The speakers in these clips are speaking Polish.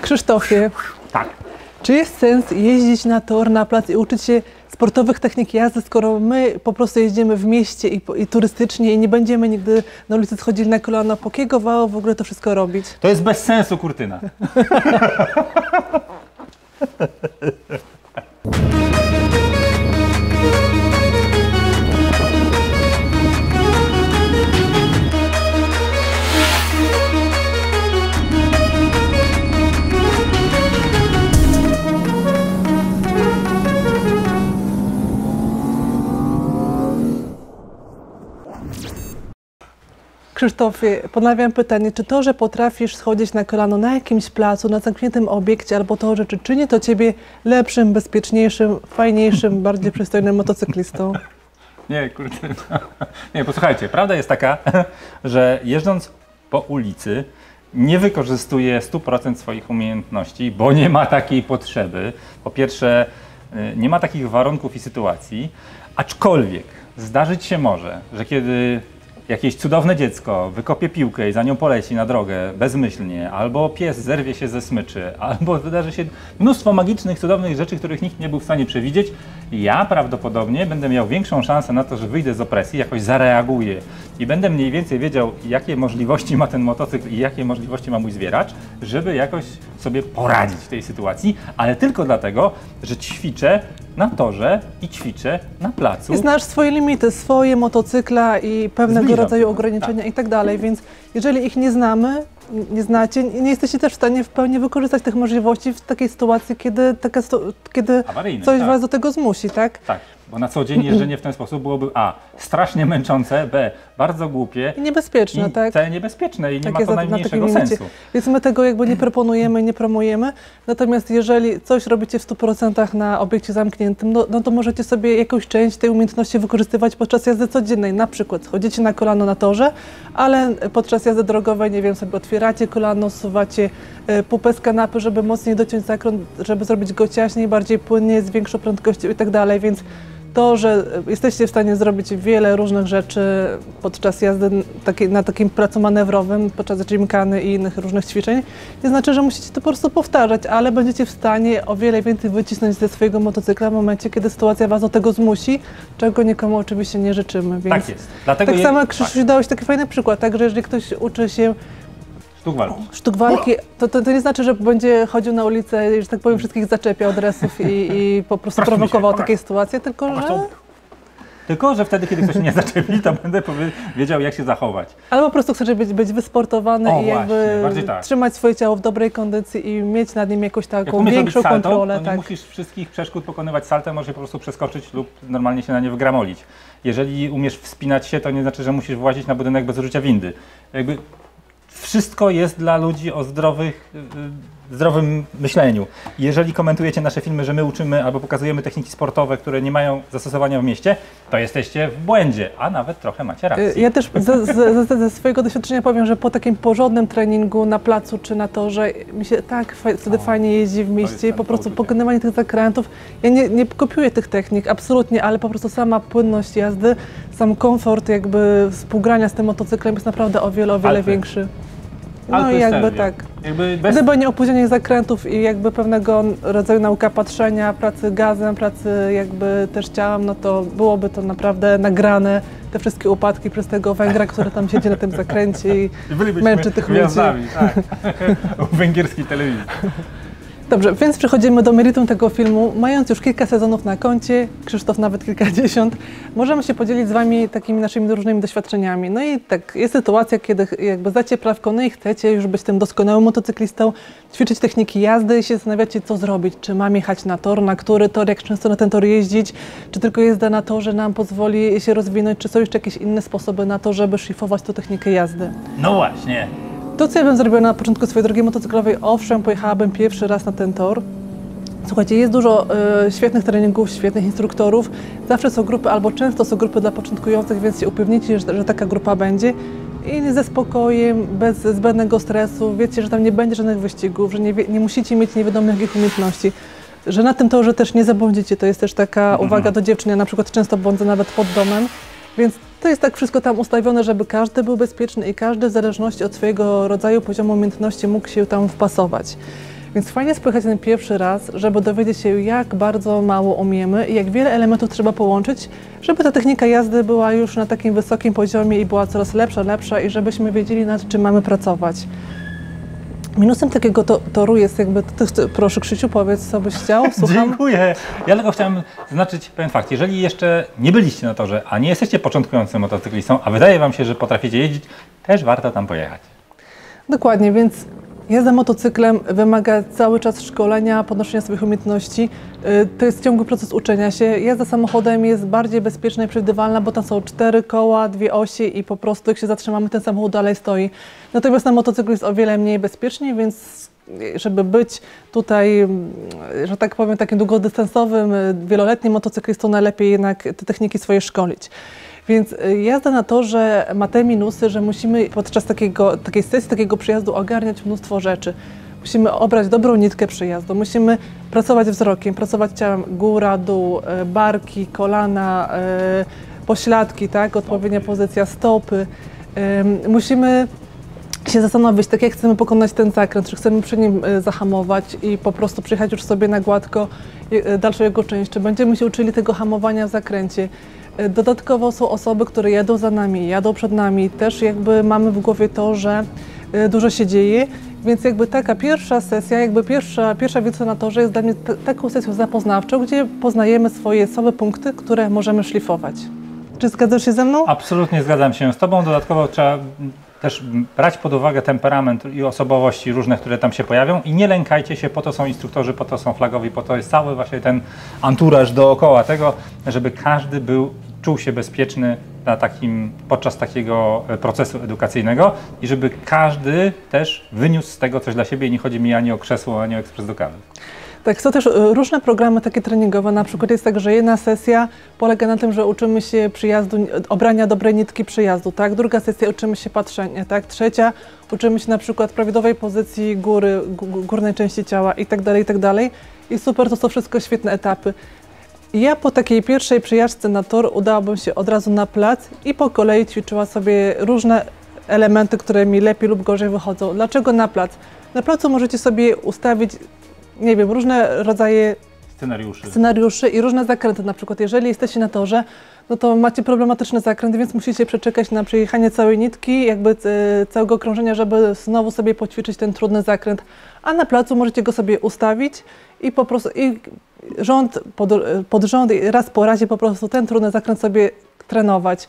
Krzysztofie, Tak. czy jest sens jeździć na tor, na plac i uczyć się sportowych technik jazdy, skoro my po prostu jeździmy w mieście i turystycznie i nie będziemy nigdy na ulicy schodzili na kolana? Po kiego wało w ogóle to wszystko robić? To jest bez sensu, kurtyna. Krzysztofie, ponawiam pytanie, czy to, że potrafisz schodzić na kolano na jakimś placu, na zamkniętym obiekcie, albo to, że czy czyni to ciebie lepszym, bezpieczniejszym, fajniejszym, bardziej przystojnym motocyklistą? Nie, kurde. Nie, posłuchajcie, prawda jest taka, że jeżdżąc po ulicy nie wykorzystuję 100% swoich umiejętności, bo nie ma takiej potrzeby. Po pierwsze, nie ma takich warunków i sytuacji, aczkolwiek zdarzyć się może, że kiedy jakieś cudowne dziecko wykopie piłkę i za nią poleci na drogę bezmyślnie, albo pies zerwie się ze smyczy, albo wydarzy się mnóstwo magicznych, cudownych rzeczy, których nikt nie był w stanie przewidzieć, ja prawdopodobnie będę miał większą szansę na to, że wyjdę z opresji, jakoś zareaguję i będę mniej więcej wiedział, jakie możliwości ma ten motocykl i jakie możliwości ma mój zwieracz, żeby jakoś sobie poradzić w tej sytuacji, ale tylko dlatego, że ćwiczę na torze i ćwiczę na placu. I znasz swoje limity, swoje motocykla i pewnego rodzaju ograniczenia i tak dalej, więc jeżeli ich nie znamy, nie znacie, nie jesteście też w stanie w pełni wykorzystać tych możliwości w takiej sytuacji, kiedy coś was do tego zmusi, tak? Tak, bo na co dzień jeżdżenie w ten sposób byłoby a. strasznie męczące, b. bardzo głupie i niebezpieczne, tak? c. niebezpieczne i nie tak ma to najmniejszego sensu. Więc my tego jakby nie proponujemy, nie promujemy, natomiast jeżeli coś robicie w 100% na obiekcie zamkniętym, no to możecie sobie jakąś część tej umiejętności wykorzystywać podczas jazdy codziennej. Na przykład chodzicie na kolano na torze, ale podczas jazdy drogowej, nie wiem, sobie otwieracie kolano, suwacie pupę z kanapy, żeby mocniej dociąć zakręt, żeby zrobić go ciaśniej, bardziej płynnie, z większą prędkością i tak dalej, więc to, że jesteście w stanie zrobić wiele różnych rzeczy podczas jazdy na takim placu manewrowym, podczas gymkany i innych różnych ćwiczeń, nie znaczy, że musicie to po prostu powtarzać, ale będziecie w stanie o wiele więcej wycisnąć ze swojego motocykla w momencie, kiedy sytuacja was do tego zmusi, czego nikomu oczywiście nie życzymy. Więc tak jest. Dlatego tak samo jak Krzysiu dałeś taki fajny przykład, tak, że jeżeli ktoś uczy się sztuk walki, to nie znaczy, że będzie chodził na ulicę i, że tak powiem, wszystkich zaczepiał dresów i po prostu prowokował takie sytuacje, tylko że wtedy, kiedy ktoś mnie zaczepi, to będę wiedział, jak się zachować. Albo po prostu chcesz być wysportowany i jakby trzymać swoje ciało w dobrej kondycji i mieć nad nim jakąś taką większą kontrolę. To nie musisz wszystkich przeszkód pokonywać saltem, możesz po prostu przeskoczyć lub normalnie się na nie wgramolić. Jeżeli umiesz wspinać się, to nie znaczy, że musisz włazić na budynek bez użycia windy. Jakby wszystko jest dla ludzi o zdrowym myśleniu. Jeżeli komentujecie nasze filmy, że my uczymy albo pokazujemy techniki sportowe, które nie mają zastosowania w mieście, to jesteście w błędzie, a nawet trochę macie rację. Ja też ze swojego doświadczenia powiem, że po takim porządnym treningu na placu czy na torze mi się tak wtedy fajnie jeździ w mieście i po prostu pokonywanie tych zakrętów. Ja nie kopiuję tych technik, absolutnie, ale po prostu sama płynność jazdy, sam komfort jakby współgrania z tym motocyklem jest naprawdę o wiele większy. No i jakby tak. Gdyby nie opóźnienie zakrętów i jakby pewnego rodzaju nauka patrzenia, pracy gazem, pracy jakby też ciałem, no to byłoby to naprawdę nagrane, te wszystkie upadki przez tego Węgra, który tam siedzi na tym zakręcie i męczy tych ludzi. Tak. U węgierskiej telewizji. Dobrze, więc przechodzimy do meritum tego filmu. Mając już kilka sezonów na koncie, Krzysztof nawet kilkadziesiąt, możemy się podzielić z Wami takimi naszymi różnymi doświadczeniami. No i tak, jest sytuacja, kiedy jakby zdacie prawko, no i chcecie już być tym doskonałym motocyklistą, ćwiczyć techniki jazdy i się zastanawiacie, co zrobić. Czy mam jechać na tor, na który tor, jak często na ten tor jeździć, czy tylko jazda na torze nam pozwoli się rozwinąć, czy są jeszcze jakieś inne sposoby na to, żeby szlifować tę technikę jazdy. No właśnie. To, co ja bym zrobiła na początku swojej drogi motocyklowej, owszem, pojechałabym pierwszy raz na ten tor. Słuchajcie, jest dużo świetnych treningów, świetnych instruktorów. Zawsze są grupy, albo często są grupy dla początkujących, więc się upewnijcie, że taka grupa będzie. I ze spokojem, bez zbędnego stresu. Wiecie, że tam nie będzie żadnych wyścigów, że nie musicie mieć niewiadomych jakich umiejętności. Że na tym torze też nie zabłądzicie. To jest też taka uwaga do dziewczyn. Ja na przykład często błądzę nawet pod domem. Więc to jest tak wszystko tam ustawione, żeby każdy był bezpieczny i każdy w zależności od swojego rodzaju poziomu umiejętności mógł się tam wpasować. Więc fajnie jest pojechać ten pierwszy raz, żeby dowiedzieć się, jak bardzo mało umiemy i jak wiele elementów trzeba połączyć, żeby ta technika jazdy była już na takim wysokim poziomie i była coraz lepsza i żebyśmy wiedzieli, nad czym mamy pracować. Minusem takiego toru jest jakby, proszę Krzysiu, powiedz, co byś chciał, słucham. Dziękuję. Ja tylko chciałem zaznaczyć pewien fakt. Jeżeli jeszcze nie byliście na torze, a nie jesteście początkującym motocyklistą, a wydaje Wam się, że potraficie jeździć, też warto tam pojechać. Dokładnie, więc jazda motocyklem wymaga cały czas szkolenia, podnoszenia swoich umiejętności. To jest ciągły proces uczenia się. Jazda samochodem jest bardziej bezpieczna i przewidywalna, bo tam są 4 koła, 2 osi i po prostu jak się zatrzymamy, ten samochód dalej stoi. Natomiast na motocyklu jest o wiele mniej bezpiecznie, więc żeby być tutaj, że tak powiem, takim długodystansowym, wieloletnim motocyklistą, najlepiej jednak te techniki swoje szkolić. Więc jazda na torze ma te minusy, że musimy podczas takiej sesji, takiego przyjazdu ogarniać mnóstwo rzeczy. Musimy obrać dobrą nitkę przyjazdu, musimy pracować wzrokiem, pracować ciałem, góra, dół, barki, kolana, pośladki, tak? Odpowiednia pozycja stopy. Musimy się zastanowić, tak jak chcemy pokonać ten zakręt, czy chcemy przy nim zahamować i po prostu przyjechać już sobie na gładko dalszą jego część, czy będziemy się uczyli tego hamowania w zakręcie. Dodatkowo są osoby, które jadą za nami, jadą przed nami. Też jakby mamy w głowie to, że dużo się dzieje, więc jakby taka pierwsza sesja, jakby pierwsza wizyta na torze jest dla mnie taką sesją zapoznawczą, gdzie poznajemy swoje słabe punkty, które możemy szlifować. Czy zgadzasz się ze mną? Absolutnie zgadzam się z Tobą. Dodatkowo trzeba też brać pod uwagę temperament i osobowości różne, które tam się pojawią i nie lękajcie się, po to są instruktorzy, po to są flagowi, po to jest cały właśnie ten anturaż dookoła tego, żeby każdy czuł się bezpieczny podczas takiego procesu edukacyjnego i żeby każdy też wyniósł z tego coś dla siebie i nie chodzi mi ani o krzesło, ani o ekspres do kawy. Tak, są też różne programy takie treningowe, na przykład jest tak, że jedna sesja polega na tym, że uczymy się przyjazdu, obrania dobrej nitki przyjazdu, tak? Druga sesja uczymy się patrzenia, tak? Trzecia uczymy się na przykład prawidłowej pozycji górnej części ciała i tak dalej, i tak dalej. I super, to są wszystko świetne etapy. Ja po takiej pierwszej przyjażdżce na tor udałabym się od razu na plac i po kolei ćwiczyła sobie różne elementy, które mi lepiej lub gorzej wychodzą. Dlaczego na plac? Na placu możecie sobie ustawić, nie wiem, różne rodzaje scenariuszy i różne zakręty. Na przykład jeżeli jesteście na torze, no to macie problematyczny zakręt, więc musicie przeczekać na przejechanie całej nitki, jakby całego okrążenia, żeby znowu sobie poćwiczyć ten trudny zakręt. A na placu możecie go sobie ustawić i po prostu rząd pod rząd i raz po razie po prostu ten trudny zakręt sobie trenować.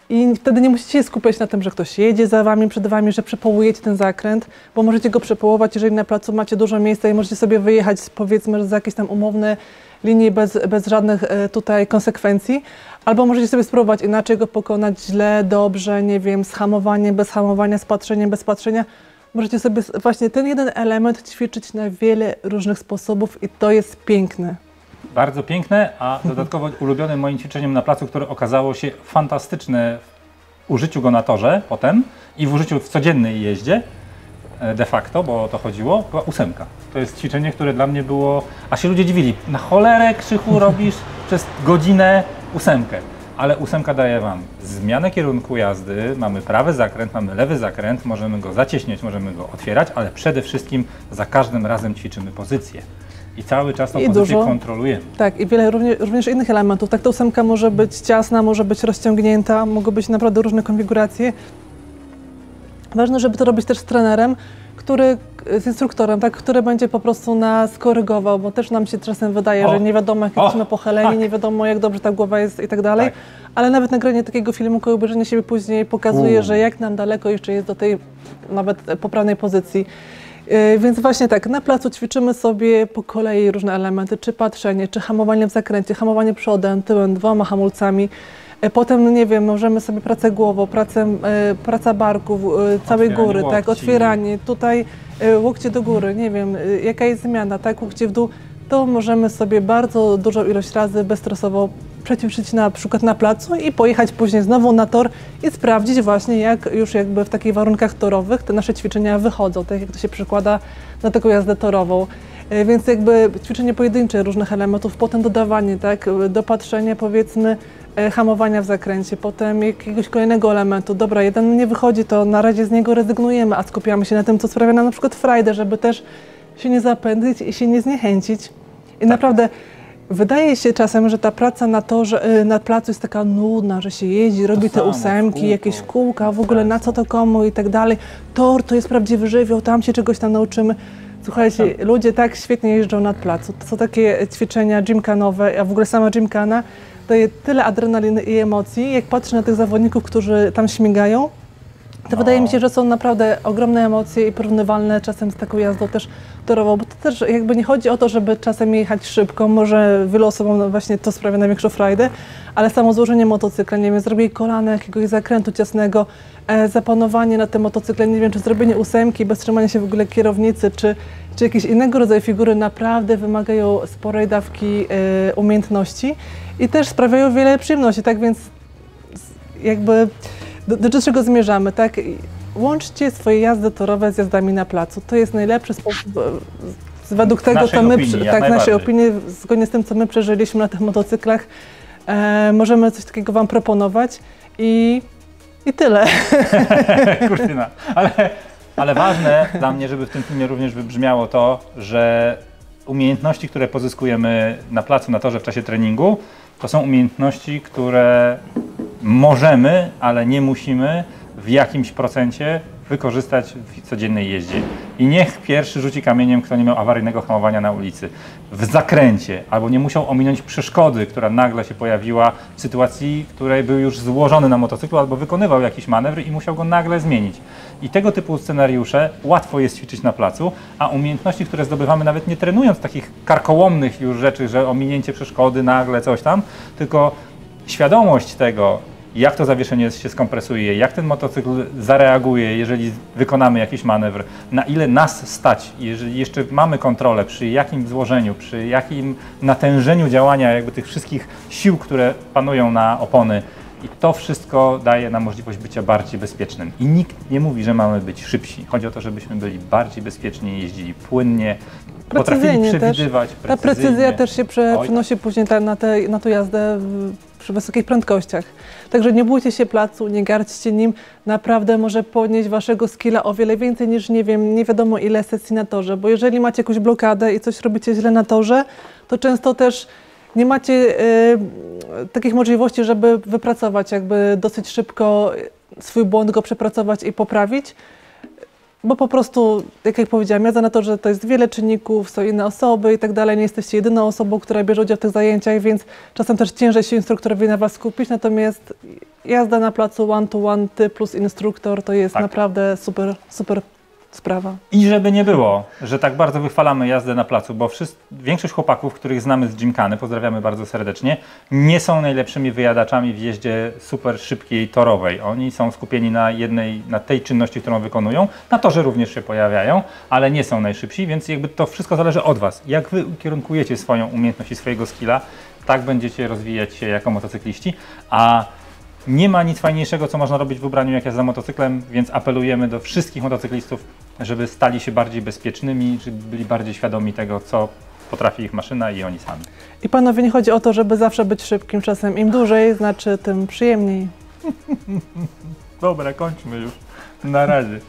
I wtedy nie musicie się skupiać na tym, że ktoś jedzie za wami, przed wami, że przepołujecie ten zakręt, bo możecie go przepołować, jeżeli na placu macie dużo miejsca i możecie sobie wyjechać, powiedzmy, za jakieś tam umowne linie bez żadnych tutaj konsekwencji. Albo możecie sobie spróbować inaczej go pokonać źle, dobrze, nie wiem, z hamowaniem, bez hamowania, z patrzeniem, bez patrzenia. Możecie sobie właśnie ten jeden element ćwiczyć na wiele różnych sposobów i to jest piękne. Bardzo piękne, a dodatkowo ulubionym moim ćwiczeniem na placu, które okazało się fantastyczne w użyciu go na torze potem i w użyciu w codziennej jeździe de facto, bo o to chodziło, była 8. To jest ćwiczenie, które dla mnie było, a się ludzie dziwili, na cholerę, Krzychu, robisz przez godzinę 8. Ale 8 daje Wam zmianę kierunku jazdy, mamy prawy zakręt, mamy lewy zakręt, możemy go zacieśniać, możemy go otwierać, ale przede wszystkim za każdym razem ćwiczymy pozycję. I cały czas tą pozycję kontrolujemy. Tak, i wiele również innych elementów. Tak, ta 8 może być ciasna, może być rozciągnięta, mogą być naprawdę różne konfiguracje. Ważne, żeby to robić też z trenerem, z instruktorem, tak, który będzie po prostu nas korygował, bo też nam się czasem wydaje, że nie wiadomo, jak jesteśmy pochyleni, tak. Nie wiadomo, jak dobrze ta głowa jest i tak dalej. Tak. Ale nawet nagranie takiego filmu, obejrzenie siebie później pokazuje, że jak nam daleko jeszcze jest do tej nawet poprawnej pozycji. Więc właśnie tak, na placu ćwiczymy sobie po kolei różne elementy, czy patrzenie, czy hamowanie w zakręcie, hamowanie przodem, tyłem, 2 hamulcami. Potem, nie wiem, możemy sobie pracę głową, praca barków, całej góry, łokci. Tak, otwieranie, tutaj łokcie do góry, nie wiem, jaka jest zmiana, tak, łokcie w dół. To możemy sobie bardzo dużą ilość razy bezstresowo przećwiczyć na przykład na placu i pojechać później znowu na tor i sprawdzić właśnie, jak już jakby w takich warunkach torowych te nasze ćwiczenia wychodzą, tak jak to się przekłada na taką jazdę torową. Więc jakby ćwiczenie pojedyncze różnych elementów, potem dodawanie, tak, dopatrzenie powiedzmy hamowania w zakręcie, potem jakiegoś kolejnego elementu. Dobra, jeden nie wychodzi, to na razie z niego rezygnujemy, a skupiamy się na tym, co sprawia nam na przykład frajdę, żeby też się nie zapędzić i się nie zniechęcić. I naprawdę wydaje się czasem, że ta praca na torze, na placu jest taka nudna, że się jeździ, robi te samo, ósemki, jakieś kółka, w ogóle na co to komu i tak dalej. Tor to jest prawdziwy żywioł, tam się czegoś tam nauczymy. Słuchajcie, ludzie tak świetnie jeżdżą nad placu. To są takie ćwiczenia gymkhanowe, a w ogóle sama gymkhana daje tyle adrenaliny i emocji. Jak patrzę na tych zawodników, którzy tam śmigają, to wydaje mi się, że są naprawdę ogromne emocje i porównywalne czasem z taką jazdą też torową, bo to też jakby nie chodzi o to, żeby czasem jechać szybko, może wielu osobom właśnie to sprawia największą frajdę, ale samo złożenie motocykla, nie wiem, zrobienie kolana, jakiegoś zakrętu ciasnego, zapanowanie na tym motocykle, nie wiem, czy zrobienie ósemki bez trzymania się w ogóle kierownicy, czy jakieś innego rodzaju figury naprawdę wymagają sporej dawki umiejętności i też sprawiają wiele przyjemności, tak więc jakby do czego zmierzamy, tak? Łączcie swoje jazdy torowe z jazdami na placu. To jest najlepszy sposób, według tego, co my, naszej opinii, zgodnie z tym, co my przeżyliśmy na tych motocyklach, możemy coś takiego Wam proponować i tyle. Kurtyna. Ale ważne dla mnie, żeby w tym filmie również wybrzmiało to, że umiejętności, które pozyskujemy na placu, na torze w czasie treningu, to są umiejętności, które możemy, ale nie musimy w jakimś procencie wykorzystać w codziennej jeździe. I niech pierwszy rzuci kamieniem, kto nie miał awaryjnego hamowania na ulicy, w zakręcie, albo nie musiał ominąć przeszkody, która nagle się pojawiła w sytuacji, w której był już złożony na motocyklu, albo wykonywał jakiś manewr i musiał go nagle zmienić. I tego typu scenariusze łatwo jest ćwiczyć na placu, a umiejętności, które zdobywamy nawet nie trenując takich karkołomnych już rzeczy, że ominięcie przeszkody, nagle coś tam, tylko świadomość tego, jak to zawieszenie się skompresuje, jak ten motocykl zareaguje, jeżeli wykonamy jakiś manewr, na ile nas stać, jeżeli jeszcze mamy kontrolę, przy jakim złożeniu, przy jakim natężeniu działania jakby tych wszystkich sił, które panują na opony. I to wszystko daje nam możliwość bycia bardziej bezpiecznym. I nikt nie mówi, że mamy być szybsi. Chodzi o to, żebyśmy byli bardziej bezpieczni, jeździli płynnie, potrafili przewidywać. Ta precyzja też się przenosi później na tą jazdę przy wysokich prędkościach. Także nie bójcie się placu, nie garćcie nim. Naprawdę może podnieść waszego skilla o wiele więcej niż, nie wiem, nie wiadomo ile sesji na torze. Bo jeżeli macie jakąś blokadę i coś robicie źle na torze, to często też nie macie takich możliwości, żeby wypracować jakby dosyć szybko swój błąd, go przepracować i poprawić. Bo po prostu, jak powiedziałam, jazda na to, że to jest wiele czynników, są inne osoby i tak dalej, nie jesteście jedyną osobą, która bierze udział w tych zajęciach, więc czasem też ciężej się instruktorowi na Was skupić, natomiast jazda na placu one-to-one, ty plus instruktor, to jest naprawdę super sprawa. I żeby nie było, że tak bardzo wychwalamy jazdę na placu, bo większość chłopaków, których znamy z gymkhany, pozdrawiamy bardzo serdecznie, nie są najlepszymi wyjadaczami w jeździe super szybkiej torowej. Oni są skupieni na tej czynności, którą wykonują. Na torze również się pojawiają, ale nie są najszybsi, więc jakby to wszystko zależy od Was. Jak Wy ukierunkujecie swoją umiejętność i swojego skilla, tak będziecie rozwijać się jako motocykliści, a nie ma nic fajniejszego, co można robić w ubraniu, jak jazda motocyklem, więc apelujemy do wszystkich motocyklistów, żeby stali się bardziej bezpiecznymi, żeby byli bardziej świadomi tego, co potrafi ich maszyna i oni sami. I panowie, nie chodzi o to, żeby zawsze być szybkim, czasem im dłużej, znaczy tym przyjemniej. Dobra, kończmy już. Na razie.